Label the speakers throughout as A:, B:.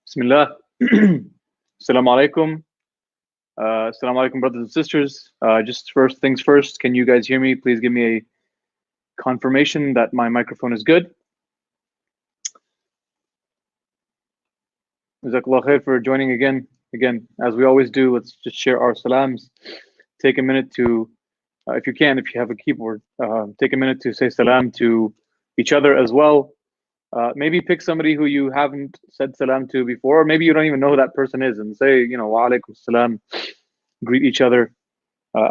A: Bismillah. Assalamu alaikum. Assalamu alaikum, brothers and sisters. Just first things first, can you guys hear me? Please give me a confirmation that my microphone is good. Jazakallah khair for joining again. Again, as we always do, let's just share our salams. Take a minute to, if you have a keyboard, take a minute to say salam to each other as well. Maybe pick somebody who you haven't said salam to before, or maybe you don't even know who that person is, and say, wa alaikum salam. Greet each other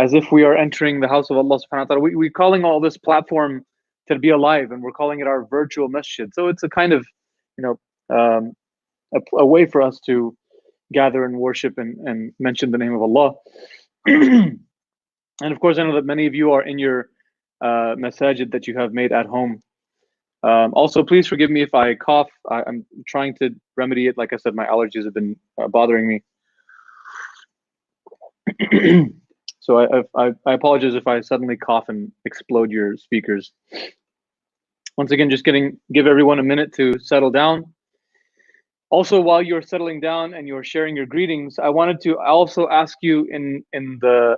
A: as if we are entering the house of Allah subhanahu wa ta'ala. We're calling all this platform to be alive, and we're calling it our virtual masjid. So it's a kind of, a way for us to gather and worship and mention the name of Allah. And of course, I know that many of you are in your masajid that you have made at home. Also, please forgive me if I cough. I'm trying to remedy it. Like I said, my allergies have been bothering me. So I apologize if I suddenly cough and explode your speakers. Once again, just give everyone a minute to settle down. Also, while you're settling down and you're sharing your greetings, I wanted to also ask you in the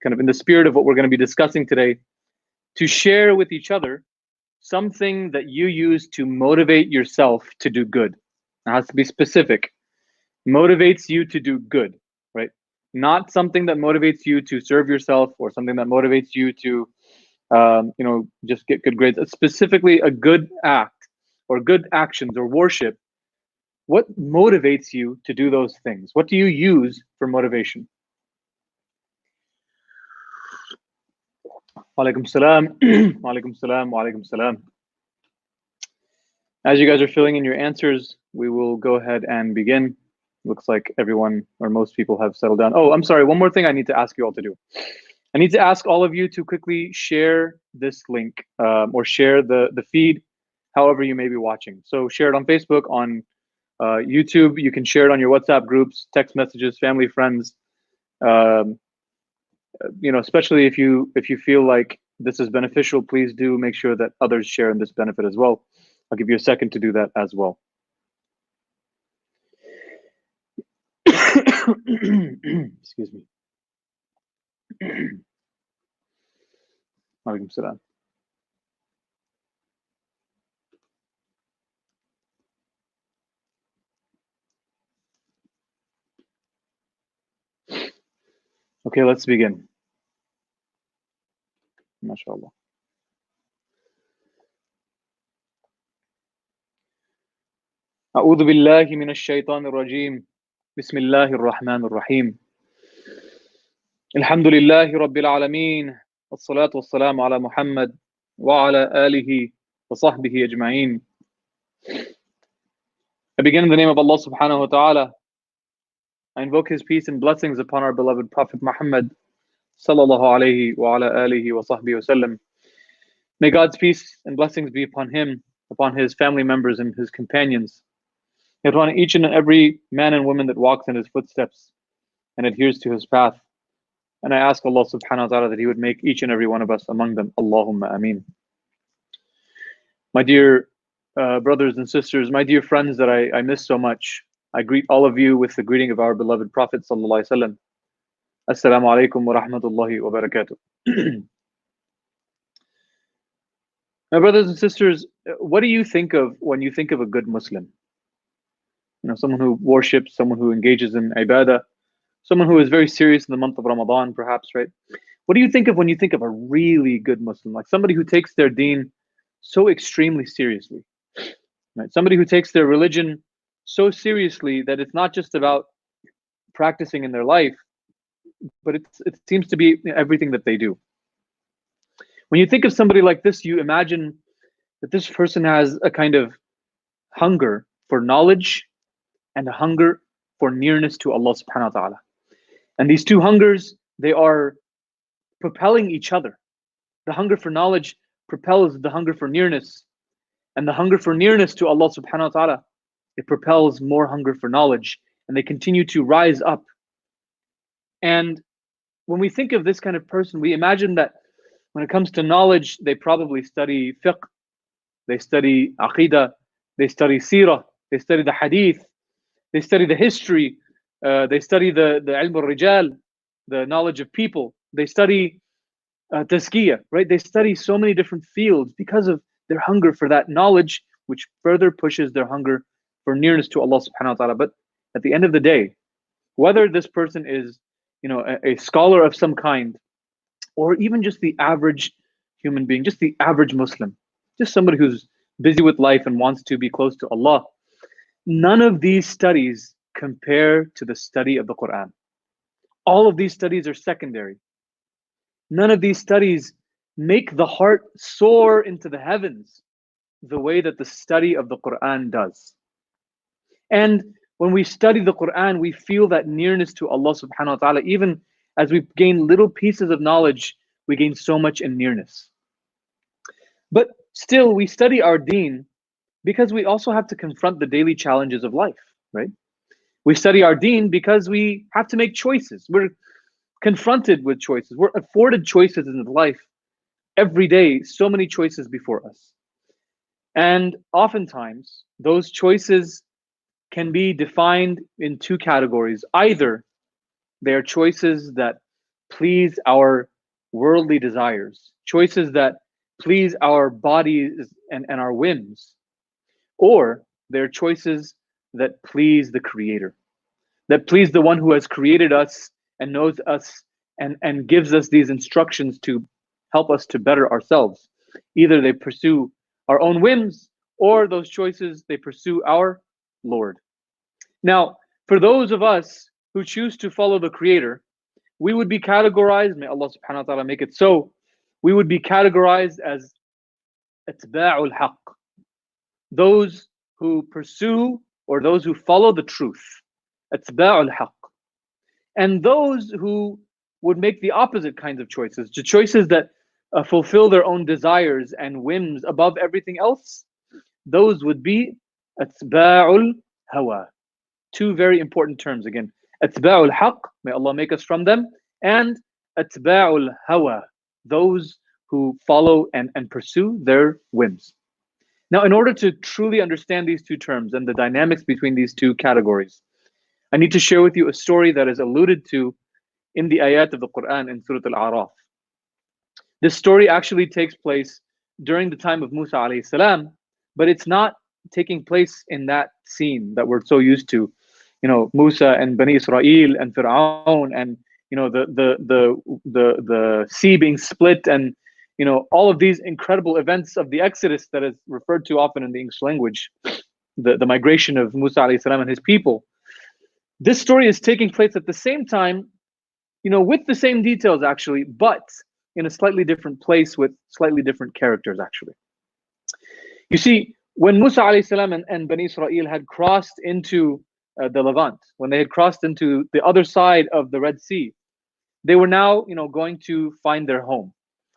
A: kind of in the spirit of what we're going to be discussing today, to share with each other something that you use to motivate yourself to do good. It has to be specific. Motivates you to do good, right? Not something that motivates you to serve yourself, or something that motivates you to, just get good grades. It's specifically a good act or good actions or worship. What motivates you to do those things? What do you use for motivation? Walaikum salam. Walaikum salam. Walaikum salam. As you guys are filling in your answers, we will go ahead and begin. Looks like everyone or most people have settled down. Oh, I'm sorry. One more thing I need to ask you all to do. I need to ask all of you to quickly share this link or share the feed, however you may be watching. So share it on Facebook, on YouTube. You can share it on your WhatsApp groups, text messages, family, friends. Especially if you feel like this is beneficial, please do make sure that others share in this benefit as well. I'll give you a second to do that as well. Excuse me. Walaikum salam. Okay, let's begin. MashaAllah. أعوذ بالله من الشيطان الرجيم. بسم الله الرحمن الرحيم. الحمد لله رب العالمين. والصلاة والسلام على محمد وعلى آله وصحبه أجمعين. I begin in the name of Allah subhanahu wa ta'ala. I invoke his peace and blessings upon our beloved Prophet Muhammad sallallahu alayhi wa ala alihi wa sahbihi wa sallam. May God's peace and blessings be upon him, upon his family members and his companions, and upon each and every man and woman that walks in his footsteps and adheres to his path. And I ask Allah subhanahu wa ta'ala that he would make each and every one of us among them. Allahumma ameen. My dear brothers and sisters, my dear friends that I miss so much, I greet all of you with the greeting of our beloved Prophet sallallahu alaihi wasallam. Assalamu alaikum wa rahmatullahi wa barakatuh. My brothers and sisters, what do you think of when you think of a good Muslim? Someone who worships, someone who engages in ibadah, someone who is very serious in the month of Ramadan, perhaps, right? What do you think of when you think of a really good Muslim? Like somebody who takes their deen so extremely seriously, right? Somebody who takes their religion so seriously that it's not just about practicing in their life, but it seems to be everything that they do. When you think of somebody like this, you imagine that this person has a kind of hunger for knowledge and a hunger for nearness to Allah subhanahu wa ta'ala. And these two hungers, they are propelling each other. The hunger for knowledge propels the hunger for nearness, and the hunger for nearness to Allah subhanahu wa ta'ala, it propels more hunger for knowledge, and they continue to rise up. And when we think of this kind of person, we imagine that when it comes to knowledge, they probably study fiqh, they study aqidah, they study seerah, they study the hadith, they study the history, they study the ilm al-rijal, the knowledge of people, they study tazkiyah, right? They study so many different fields because of their hunger for that knowledge, which further pushes their hunger for nearness to Allah subhanahu wa ta'ala. But at the end of the day, whether this person is, a scholar of some kind, or even just the average human being, just the average Muslim, just somebody who's busy with life and wants to be close to Allah, none of these studies compare to the study of the Quran. All of these studies are secondary. None of these studies make the heart soar into the heavens the way that the study of the Quran does. And when we study the Quran, we feel that nearness to Allah subhanahu wa ta'ala. Even as we gain little pieces of knowledge, we gain so much in nearness. But still, we study our deen because we also have to confront the daily challenges of life, right? We study our deen because we have to make choices. We're confronted with choices. We're afforded choices in life every day, so many choices before us. And oftentimes, those choices can be defined in two categories. Either they are choices that please our worldly desires, choices that please our bodies and our whims, or they're choices that please the Creator, that please the one who has created us and knows us and gives us these instructions to help us to better ourselves. Either they pursue our own whims, or those choices, they pursue our Lord. Now, for those of us who choose to follow the Creator, we would be categorized, may Allah subhanahu wa ta'ala make it so, we would be categorized as atba'ul haqq, those who pursue or those who follow the truth, atba'ul haqq. And those who would make the opposite kinds of choices, the choices that fulfill their own desires and whims above everything else, those would be atba'ul hawa. Two very important terms again. Atba'ul haqq, may Allah make us from them, and atba'ul hawa, those who follow and pursue their whims. Now, in order to truly understand these two terms and the dynamics between these two categories, I need to share with you a story that is alluded to in the ayat of the Quran in Surah Al-A'raf. This story actually takes place during the time of Musa alayhi salam, but it's not taking place in that scene that we're so used to. Musa and Bani Israel and Fir'aun and the sea being split and all of these incredible events of the Exodus that is referred to often in the English language, the migration of Musa alayhi salam and his people. This story is taking place at the same time, with the same details actually, but in a slightly different place with slightly different characters actually. You see, when Musa alayhi salam and Bani Israel had crossed into the Levant, when they had crossed into the other side of the Red Sea, they were now, going to find their home.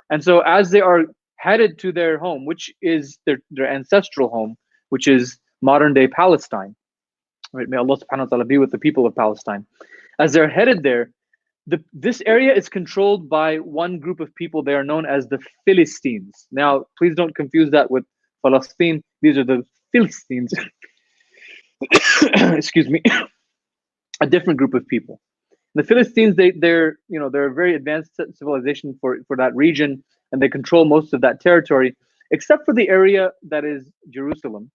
A: And so as they are headed to their home, which is their ancestral home, which is modern day Palestine, right? May Allah subhanahu wa ta'ala be with the people of Palestine. As they're headed there, this area is controlled by one group of people. They are known as the Philistines. Now, please don't confuse that with Palestine. These are the Philistines. Excuse me. A different group of people. The Philistines, they're a very advanced civilization for that region, and they control most of that territory, except for the area that is Jerusalem,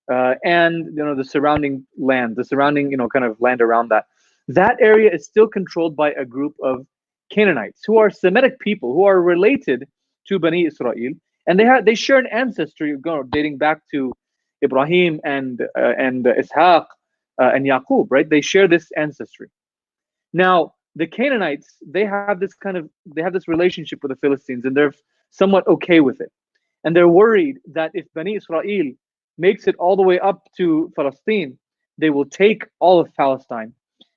A: and the surrounding land, the surrounding kind of land around that. That area is still controlled by a group of Canaanites who are Semitic people who are related to Bani Israel, and they share an ancestry dating back to Ibrahim and Ishaq and Yaqub, right? They share this ancestry. Now, the Canaanites, they have this relationship with the Philistines, and they're somewhat okay with it. And they're worried that if Bani Israel makes it all the way up to Palestine, they will take all of Palestine.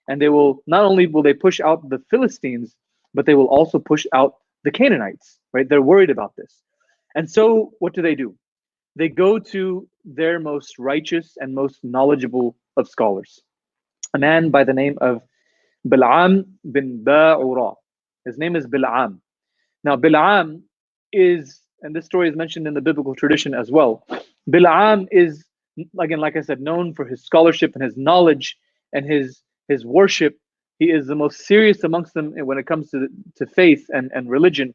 A: And they will not only will they push out the Philistines, but they will also push out the Canaanites, right? They're worried about this. And so what do? They go to their most righteous and most knowledgeable of scholars, a man by the name of Bil'am bin Ba'ura. His name is Bil'am. Now, Bil'am is, and this story is mentioned in the biblical tradition as well. Bil'am is, again, like I said, known for his scholarship and his knowledge and his worship. He is the most serious amongst them when it comes to faith and religion.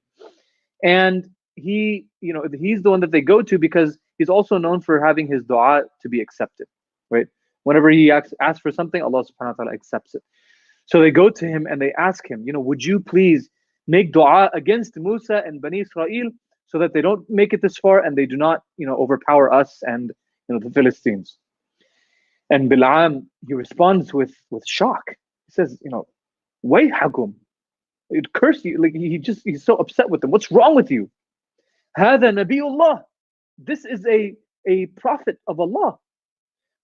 A: And he's the one that they go to because he's also known for having his dua to be accepted, right? Whenever he asks for something, Allah subhanahu wa ta'ala accepts it. So they go to him and they ask him, would you please make dua against Musa and Bani Israel so that they don't make it this far and they do not, overpower us and the Philistines. And Bil'am, he responds with shock. He says, Wayhakum, it curse you. Like he's so upset with them. What's wrong with you? Hada Nabiullah. This is a prophet of Allah.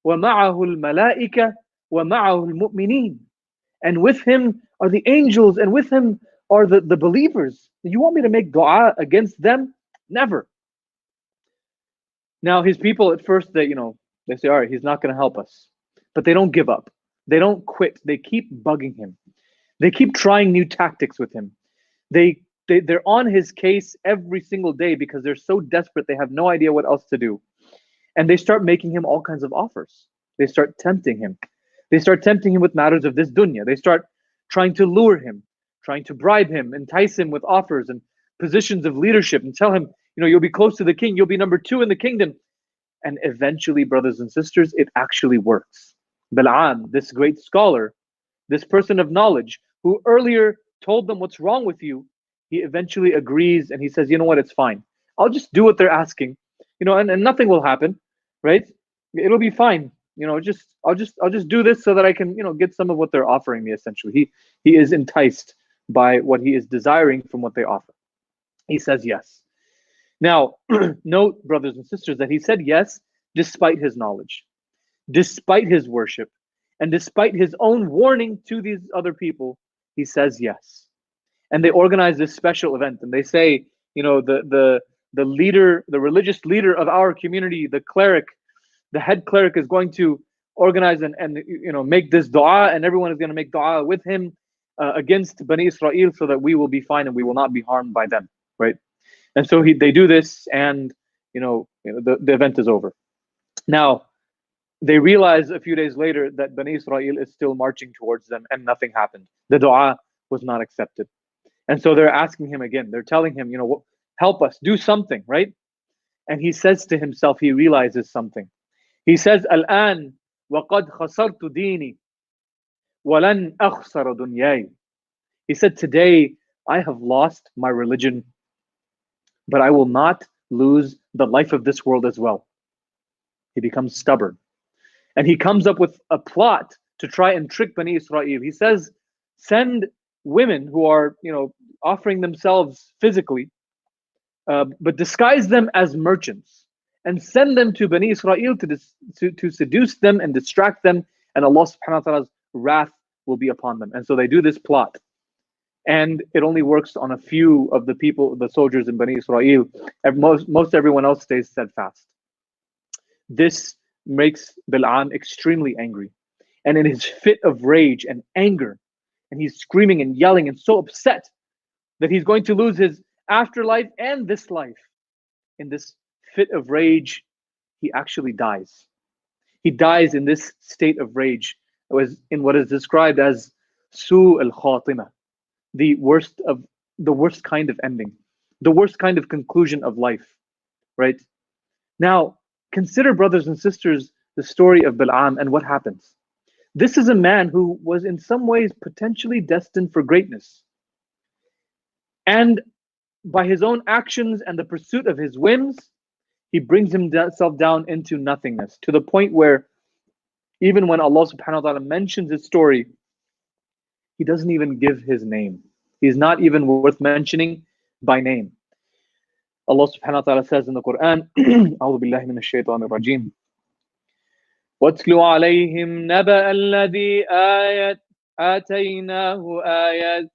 A: وَمَعَهُ الْمَلَائِكَةُ وَمَعَهُ الْمُؤْمِنِينَ. And with him are the angels, and with him are the believers. You want me to make dua against them? Never. Now his people at first, they say, all right, he's not going to help us. But they don't give up. They don't quit. They keep bugging him. They keep trying new tactics with him. They're on his case every single day because they're so desperate. They have no idea what else to do. And they start making him all kinds of offers. They start tempting him. They start tempting him with matters of this dunya. They start trying to lure him, trying to bribe him, entice him with offers and positions of leadership and tell him, you'll be close to the king. You'll be number 2 in the kingdom. And eventually, brothers and sisters, it actually works. Bil'am, this great scholar, this person of knowledge who earlier told them what's wrong with you, he eventually agrees and he says, you know what, it's fine. I'll just do what they're asking, and nothing will happen, right? It'll be fine. I'll just do this so that I can, get some of what they're offering me. Essentially, he is enticed by what he is desiring from what they offer. He says yes. Now, note, brothers and sisters, that he said yes despite his knowledge, despite his worship, and despite his own warning to these other people. He says yes. And they organize this special event, and they say, the leader, the religious leader of our community, the cleric, the head cleric, is going to organize and make this dua, and everyone is going to make dua with him against Bani Israel so that we will be fine and we will not be harmed by them, right? And so they do this, and the event is over. Now, they realize a few days later that Bani Israel is still marching towards them and nothing happened. The dua was not accepted. And so they're asking him again. They're telling him, help us, do something, right? And he says to himself, he realizes something. He says, Al-an waqad khasartu dini walan akhsara dunyai. He said, today I have lost my religion, but I will not lose the life of this world as well. He becomes stubborn. And he comes up with a plot to try and trick Bani Israel. He says, send women who are, offering themselves physically, but disguise them as merchants and send them to Bani Israel to seduce them and distract them, and Allah subhanahu wa ta'ala's wrath will be upon them. And so they do this plot. And it only works on a few of the people, the soldiers in Bani Israel. Most everyone else stays steadfast. This makes Bil'am extremely angry. And in his fit of rage and anger, and he's screaming and yelling and so upset that he's going to lose his afterlife and this life. In this fit of rage, he actually dies. He dies in this state of rage, in what is described as Su al-Khatimah, the worst kind of ending, the worst kind of conclusion of life, right? Now, consider, brothers and sisters, the story of Bil'am and what happens. This is a man who was in some ways potentially destined for greatness. And by his own actions and the pursuit of his whims, he brings himself down into nothingness, to the point where even when Allah subhanahu wa ta'ala mentions his story, he doesn't even give his name. He's not even worth mentioning by name. Allah subhanahu wa ta'ala says in the Quran, A'udhu billahi minash shaitanir rajim, وَاتْلُ عَلَيْهِمْ نَبَأَ الَّذِي آتَيْنَاهُ آيَاتٍ.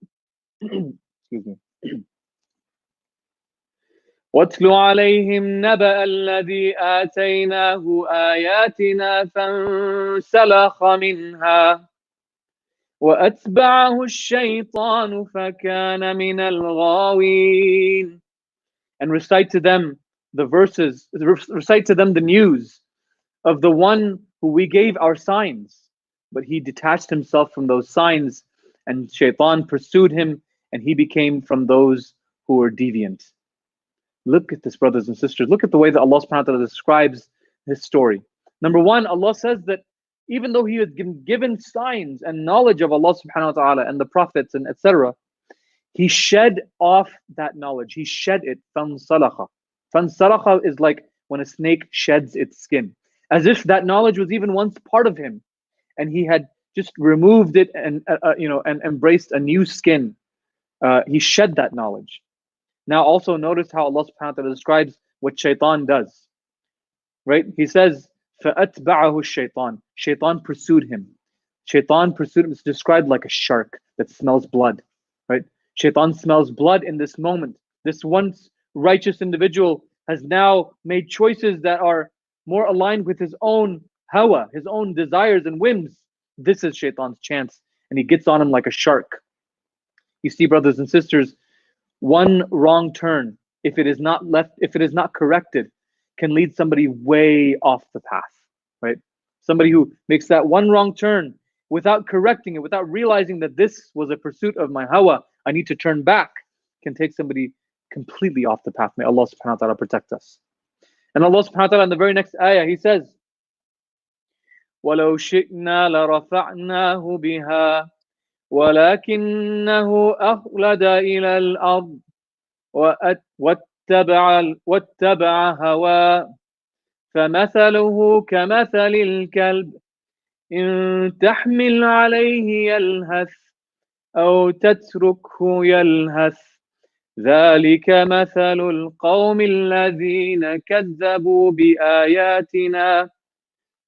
A: Excuse me. وَاتْلُ عَلَيْهِمْ نَبَأَ الَّذِي آتَيْنَاهُ آيَاتِنَا فَانْسَلَخَ مِنْهَا وَأَتْبَعَهُ الشَّيْطَانُ فَكَانَ مِنَ الْغَاوِينَ. And recite to them the verses, recite to them the news of the one who we gave our signs, but he detached himself from those signs, and Shaitan pursued him, and he became from those who were deviant. Look at this, brothers and sisters. Look at the way that Allah subhanahu wa ta'ala describes his story. Number one, Allah says that even though he had been given signs and knowledge of Allah subhanahu wa ta'ala and the prophets and etc., he shed off that knowledge. He shed it. فَانْسَلَخَ. فَانْسَلَخَ is like when a snake sheds its skin, as if that knowledge was even once part of him, and he had just removed it and and embraced a new skin. He shed that knowledge. Now also notice how Allah subhanahu wa ta'ala describes what Shaitan does. Right? He says, فَأَتْبَعَهُ الشَّيْطَانِ. Shaitan pursued him. Shaitan pursued him. It's described like a shark that smells blood. Right? Shaitan smells blood in this moment. This once righteous individual has now made choices that are more aligned with his own hawa, his own desires and whims. This is Shaitan's chance, and he gets on him like a shark. You see, brothers and sisters, one wrong turn, if it is not corrected, can lead somebody way off the path, right? Somebody who makes that one wrong turn without correcting it, without realizing that this was a pursuit of my hawa, I need to turn back, can take somebody completely off the path. May Allah subhanahu wa ta'ala protect us. And Allah subhanahu wa ta'ala in the very next ayah, He says, وَلَوْ شِئْنَا لَرَفَعْنَاهُ بِهَا وَلَكِنَّهُ أَخْلَدَ إِلَى الْأَرْضِ وَاتَّبَعَ هَوَاهُ فَمَثَلُهُ كَمَثَلِ الْكَلْبِ إِن تَحْمِلْ عَلَيْهِ يَلْهَثْ أَوْ تَتْرُكْهُ يَلْهَثْ ذَلِكَ مَثَلُ الْقَوْمِ الَّذِينَ كَذَّبُوا بِآيَاتِنَا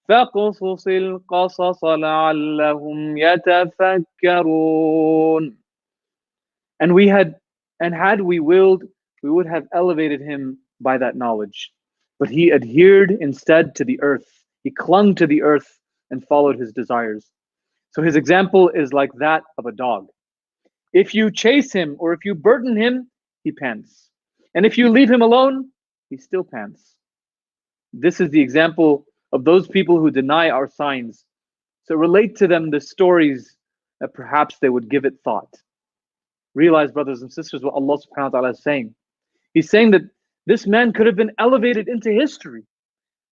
A: فَاقْصُصِ الْقَصَصَ لَعَلَّهُمْ يَتَفَكَّرُونَ. And had we willed, we would have elevated him by that knowledge. But he adhered instead to the earth. He clung to the earth and followed his desires. So his example is like that of a dog. If you chase him or if you burden him, he pants. And if you leave him alone, he still pants. This is the example of those people who deny our signs. So relate to them the stories that perhaps they would give it thought. Realize, brothers and sisters, what Allah subhanahu wa ta'ala is saying. He's saying that this man could have been elevated into history,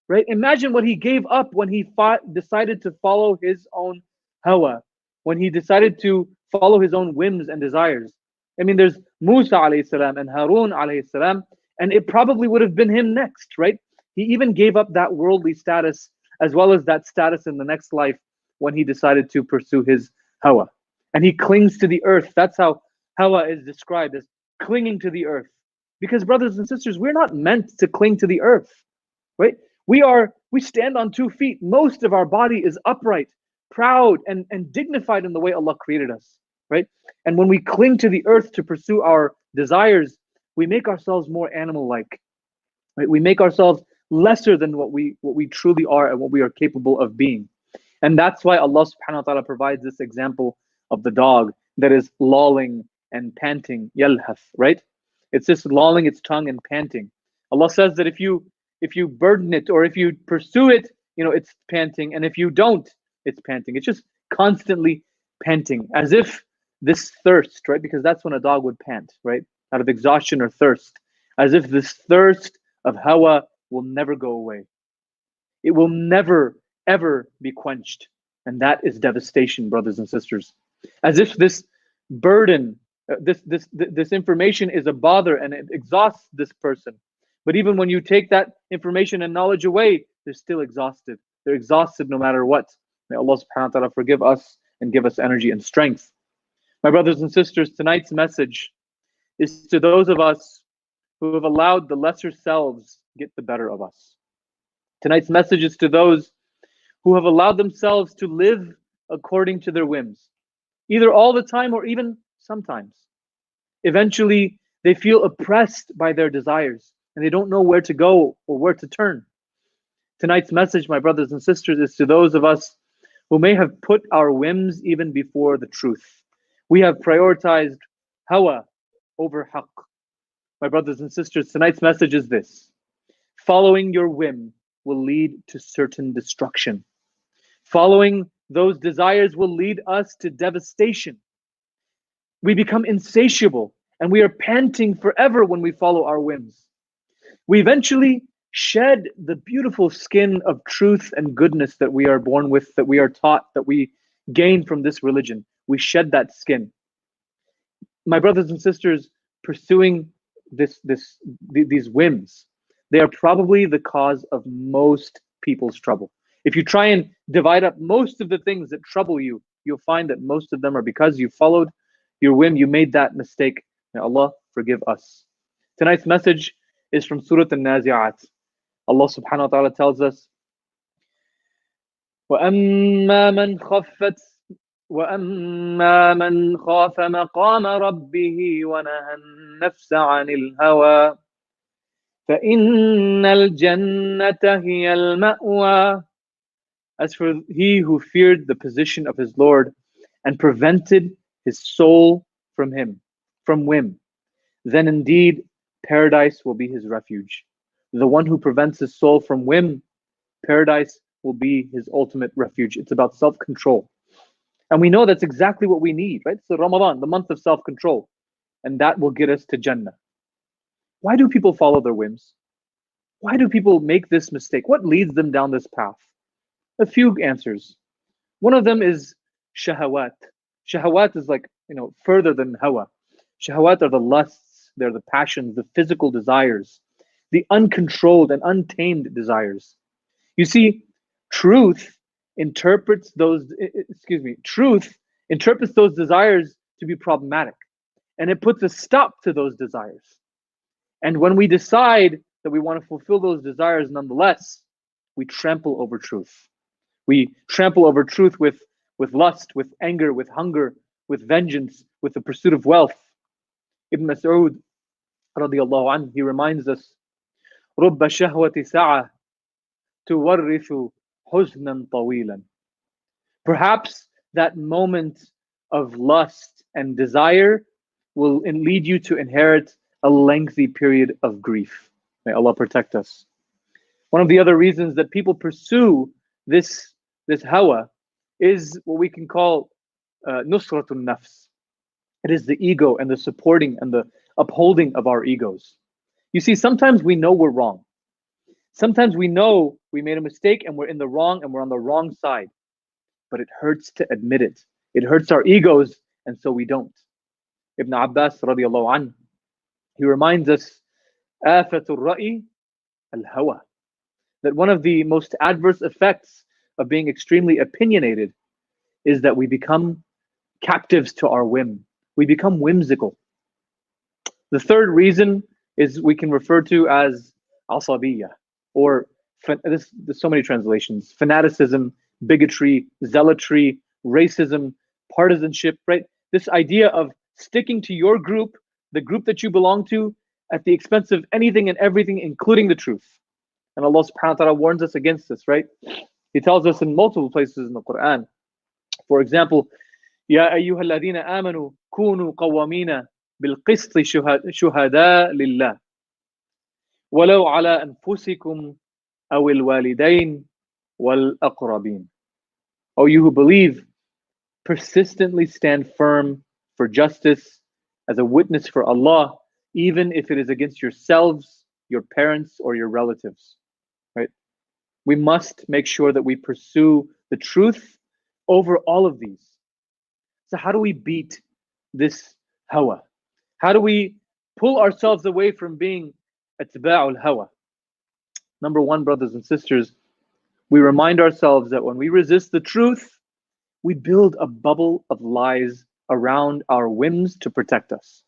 A: right? Imagine what he gave up when he decided to follow his own hawa, when he decided to follow his own whims and desires. I mean, there's Musa alayhi salam and Harun alayhi salam, and it probably would have been him next, right? He even gave up that worldly status as well as that status in the next life when he decided to pursue his hawa. And he clings to the earth. That's how hawa is described, as clinging to the earth. Because brothers and sisters, we're not meant to cling to the earth, right? We stand on 2 feet. Most of our body is upright, proud, and dignified in the way Allah created us, right? And when we cling to the earth to pursue our desires, we make ourselves more animal-like, right? We make ourselves lesser than what we truly are and what we are capable of being. And that's why Allah subhanahu wa ta'ala provides this example of the dog that is lolling and panting, yalhath, right? It's just lolling its tongue and panting. Allah says that if you burden it or if you pursue it, it's panting, and if you don't, it's panting. It's just constantly panting, as if this thirst, right? Because that's when a dog would pant, right? Out of exhaustion or thirst, as if this thirst of hawa will never go away. It will never, ever be quenched. And that is devastation, brothers and sisters. As if this burden, this information is a bother and it exhausts this person. But even when you take that information and knowledge away, they're still exhausted. They're exhausted no matter what. May Allah subhanahu wa ta'ala forgive us and give us energy and strength. My brothers and sisters, tonight's message is to those of us who have allowed the lesser selves get the better of us. Tonight's message is to those who have allowed themselves to live according to their whims, either all the time or even sometimes. Eventually, they feel oppressed by their desires. and they don't know where to go or where to turn. Tonight's message, my brothers and sisters, is to those of us who may have put our whims even before the truth. We have prioritized hawa over haqq. My brothers and sisters, tonight's message is this: following your whim will lead to certain destruction. Following those desires will lead us to devastation. We become insatiable and we are panting forever when we follow our whims. We eventually shed the beautiful skin of truth and goodness that we are born with, that we are taught, that we gain from this religion. We shed that skin. My brothers and sisters, pursuing these whims, they are probably the cause of most people's trouble. If you try and divide up most of the things that trouble you, you'll find that most of them are because you followed your whim, you made that mistake. May Allah forgive us. Tonight's message is from Surah An-Nazi'at. Allah subhanahu wa ta'ala tells us, وَأَمَّا مَنْ خَافَ مَقَامَ رَبِّهِ وَنَهَى النَّفْسَ عَنِ الْهَوَى فَإِنَّ الْجَنَّةَ هِيَ الْمَأْوَى. As for he who feared the position of his Lord and prevented his soul from whim, then indeed paradise will be his refuge. The one who prevents his soul from whim, paradise will be his ultimate refuge. It's about self-control. And we know that's exactly what we need, right? So Ramadan, the month of self-control, and that will get us to Jannah. Why do people follow their whims? Why do people make this mistake? What leads them down this path? A few answers. One of them is shahawat. Shahawat is like, further than hawa. Shahawat are the lusts, they're the passions, the physical desires, the uncontrolled and untamed desires. You see, truth interprets those desires to be problematic, and it puts a stop to those desires. And when we decide that we want to fulfill those desires nonetheless, we trample over truth. We trample over truth with lust, with anger, with hunger, with vengeance, with the pursuit of wealth. Ibn Mas'ud radiallahu anhu, he reminds us, رُبَّ شَهْوَةِ سَعَةٍ تُوَرِّثُ حُزْنًا طَوِيلًا. Perhaps that moment of lust and desire will lead you to inherit a lengthy period of grief. May Allah protect us. One of the other reasons that people pursue this hawa is what we can call nusratun nafs. It is the ego and the supporting and the upholding of our egos. You see, sometimes we know we're wrong. Sometimes we know we made a mistake and we're in the wrong and we're on the wrong side. But it hurts to admit it. It hurts our egos, and so we don't. Ibn Abbas radiallahu anhu, he reminds us, آفة الرأي الهوى, that one of the most adverse effects of being extremely opinionated is that we become captives to our whim. We become whimsical. The third reason is we can refer to as asabiyya, or there's so many translations: fanaticism, bigotry, zealotry, racism, partisanship, right? This idea of sticking to your group, the group that you belong to, at the expense of anything and everything, including the truth. And Allah subhanahu wa ta'ala warns us against this, right? He tells us in multiple places in the Quran. For example, يا أيها الذين آمنوا كونوا قوامين بالقسط شهداء لله ولو على أنفسكم أو الوالدين والأقربين. O you who believe, persistently stand firm for justice as a witness for Allah, even if it is against yourselves, your parents, or your relatives. Right? We must make sure that we pursue the truth over all of these. So how do we beat this hawa? How do we pull ourselves away from being atba'ul hawa? Number one, brothers and sisters, we remind ourselves that when we resist the truth, we build a bubble of lies around our whims to protect us.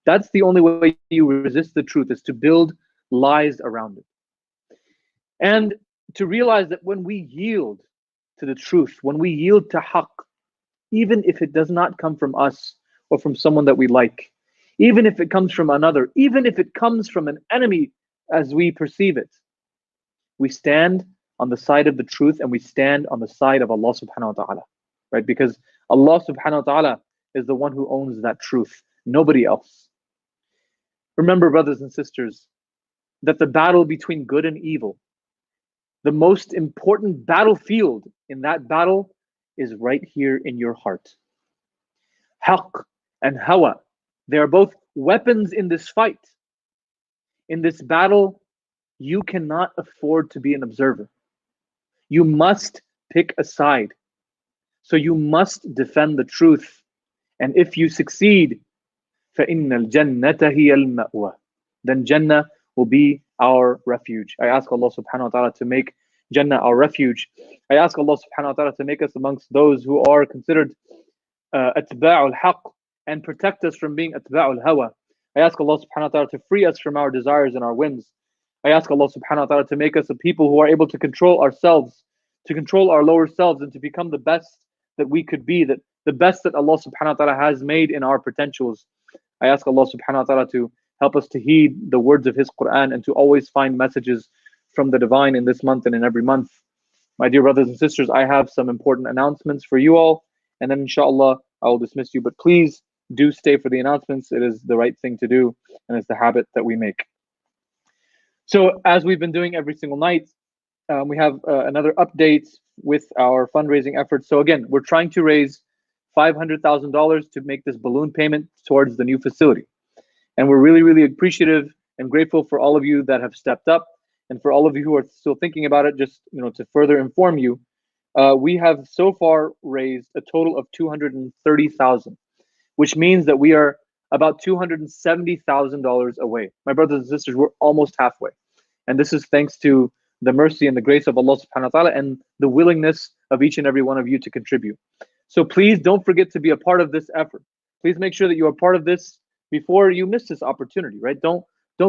A: That's the only way you resist the truth, is to build lies around it. And to realize that when we yield to the truth, when we yield to haqq, even if it does not come from us or from someone that we like, even if it comes from another, even if it comes from an enemy as we perceive it. We stand on the side of the truth and we stand on the side of Allah subhanahu wa ta'ala, right? Because Allah subhanahu wa ta'ala is the one who owns that truth, nobody else. Remember, brothers and sisters, that the battle between good and evil, the most important battlefield in that battle is right here in your heart. Haqq and hawa, they are both weapons in this fight. In this battle, you cannot afford to be an observer. You must pick a side. So you must defend the truth. And if you succeed, فَإِنَّ الْجَنَّةَ هِيَ الْمَأْوَى, then Jannah will be our refuge. I ask Allah subhanahu wa ta'ala to make Jannah our refuge. I ask Allah subhanahu wa ta'ala to make us amongst those who are considered atba'ul haqq and protect us from being atba'ul hawa. I ask Allah subhanahu wa ta'ala to free us from our desires and our whims. I ask Allah subhanahu wa ta'ala to make us a people who are able to control ourselves, to control our lower selves, and to become the best that we could be, that the best that Allah subhanahu wa ta'ala has made in our potentials. I ask Allah subhanahu wa ta'ala to help us to heed the words of His Quran and to always find messages from the divine in this month and in every month. My dear brothers and sisters, I have some important announcements for you all, and then inshallah I will dismiss you. But please do stay for the announcements. It is the right thing to do, and it's the habit that we make. So as we've been doing every single night, we have another update with our fundraising efforts. So again, we're trying to raise $500,000 to make this balloon payment towards the new facility. And we're really, really appreciative and grateful for all of you that have stepped up. And for all of you who are still thinking about it, just to further inform you, we have so far raised a total of $230,000, which means that we are about $270,000 away. My brothers and sisters, we're almost halfway. And this is thanks to the mercy and the grace of Allah subhanahu wa ta'ala and the willingness of each and every one of you to contribute. So please don't forget to be a part of this effort. Please make sure that you are part of this before you miss this opportunity, right? Don't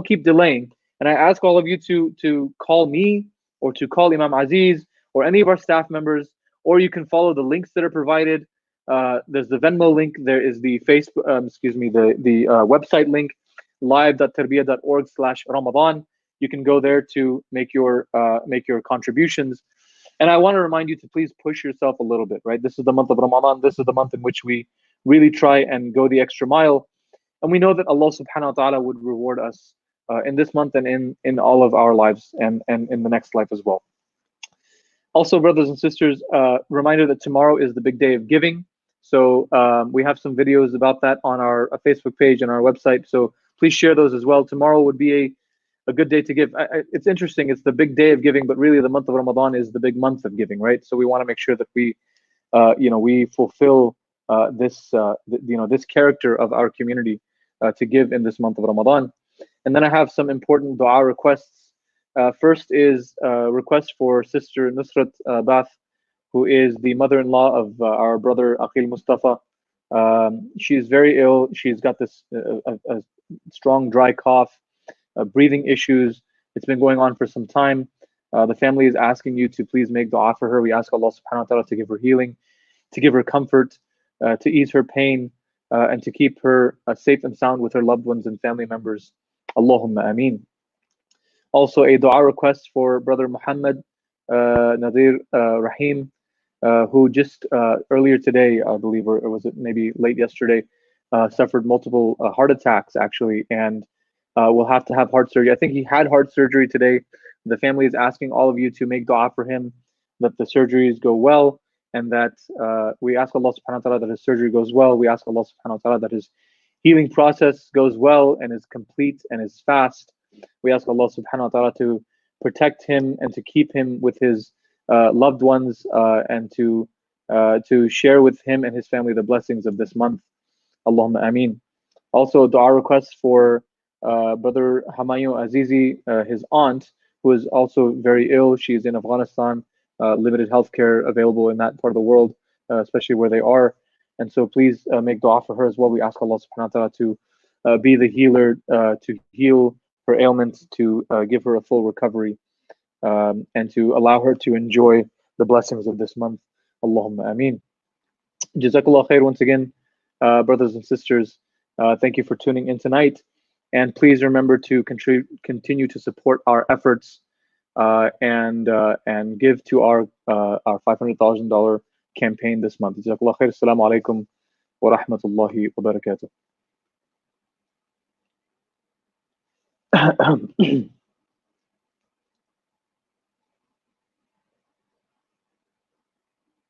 A: keep delaying. And I ask all of you to call me or to call Imam Aziz or any of our staff members, or you can follow the links that are provided. There's the Venmo link. There is the Facebook, the website link, live.tarbiyah.org/Ramadan. You can go there to make your contributions. And I want to remind you to please push yourself a little bit, right? This is the month of Ramadan. This is the month in which we really try and go the extra mile. And we know that Allah subhanahu wa ta'ala would reward us in this month and in all of our lives and in the next life as well. Also, brothers and sisters, reminder that tomorrow is the big day of giving. So we have some videos about that on our Facebook page and our website. So please share those as well. Tomorrow would be a good day to give. It's interesting. It's the big day of giving, but really the month of Ramadan is the big month of giving, right? So we want to make sure that we, we fulfill this character of our community to give in this month of Ramadan. And then I have some important dua requests. First is a request for Sister Nusrat Bath, who is the mother-in-law of our brother Aqil Mustafa. She's very ill. She's got this a strong dry cough, breathing issues. It's been going on for some time. The family is asking you to please make dua for her. We ask Allah subhanahu wa ta'ala to give her healing, to give her comfort, to ease her pain, and to keep her safe and sound with her loved ones and family members. Allahumma ameen. Also, a dua request for Brother Muhammad Nadir Rahim, who just earlier today, I believe, or was it maybe late yesterday, suffered multiple heart attacks, actually, and will have to have heart surgery. I think he had heart surgery today. The family is asking all of you to make dua for him, that the surgeries go well, and that we ask Allah subhanahu wa ta'ala that his surgery goes well. We ask Allah subhanahu wa ta'ala that his healing process goes well and is complete and is fast. We ask Allah subhanahu wa ta'ala to protect him and to keep him with his loved ones and to share with him and his family the blessings of this month. Allahumma ameen. Also, dua requests for Brother Hamayu Azizi, his aunt, who is also very ill. She is in Afghanistan, limited healthcare available in that part of the world, especially where they are. And so please make dua for her as well. We ask Allah subhanahu wa ta'ala to be the healer, to heal her ailments, to give her a full recovery, and to allow her to enjoy the blessings of this month. Allahumma ameen. Jazakallah khair once again, brothers and sisters. Thank you for tuning in tonight. And please remember to continue to support our efforts and give to our $500,000 campaign this month. Jazakallah khair. Assalamu alaikum wa rahmatullahi wa barakatuh.